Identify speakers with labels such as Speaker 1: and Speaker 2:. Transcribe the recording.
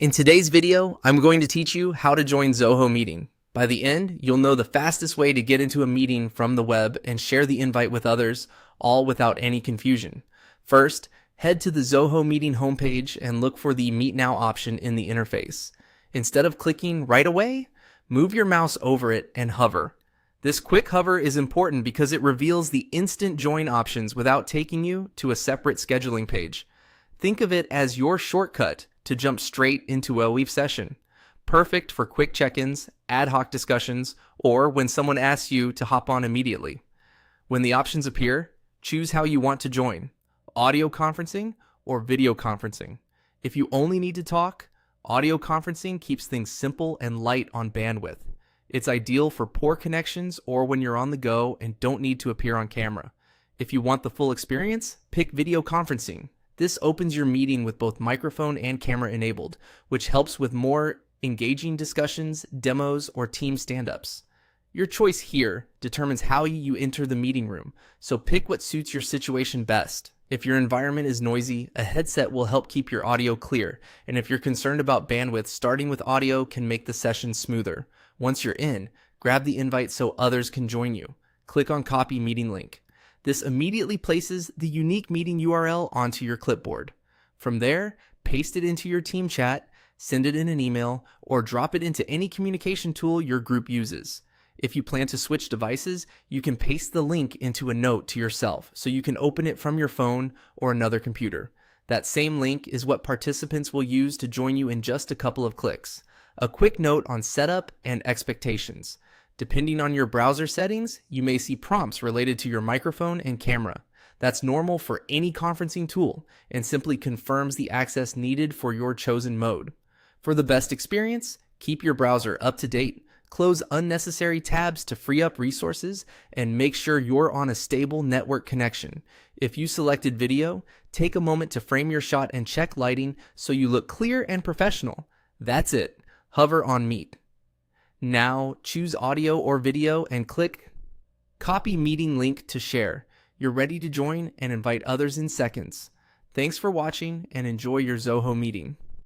Speaker 1: In today's video, I'm going to teach you how to join Zoho Meeting. By the end, you'll know the fastest way to get into a meeting from the web and share the invite with others, all without any confusion. First, head to the Zoho Meeting homepage and look for the Meet Now option in the interface. Instead of clicking right away, move your mouse over it and hover. This quick hover is important because it reveals the instant join options without taking you to a separate scheduling page. Think of it as your shortcut to jump straight into a Weave session. Perfect for quick check-ins, ad hoc discussions, or when someone asks you to hop on immediately. When the options appear, choose how you want to join, audio conferencing or video conferencing. If you only need to talk, audio conferencing keeps things simple and light on bandwidth. It's ideal for poor connections or when you're on the go and don't need to appear on camera. If you want the full experience, pick video conferencing. This opens your meeting with both microphone and camera enabled, which helps with more engaging discussions, demos, or team stand-ups. Your choice here determines how you enter the meeting room, so pick what suits your situation best. If your environment is noisy, a headset will help keep your audio clear, and if you're concerned about bandwidth, starting with audio can make the session smoother. Once you're in, grab the invite so others can join you. Click on Copy Meeting Link. This immediately places the unique meeting URL onto your clipboard. From there, paste it into your team chat, send it in an email, or drop it into any communication tool your group uses. If you plan to switch devices, you can paste the link into a note to yourself so you can open it from your phone or another computer. That same link is what participants will use to join you in just a couple of clicks. A quick note on setup and expectations. Depending on your browser settings, you may see prompts related to your microphone and camera. That's normal for any conferencing tool and simply confirms the access needed for your chosen mode. For the best experience, keep your browser up to date, close unnecessary tabs to free up resources, and make sure you're on a stable network connection. If you selected video, take a moment to frame your shot and check lighting so you look clear and professional. That's it. Hover on Meet. Now, choose audio or video and click Copy Meeting Link to share. You're ready to join and invite others in seconds. Thanks for watching and enjoy your Zoho meeting.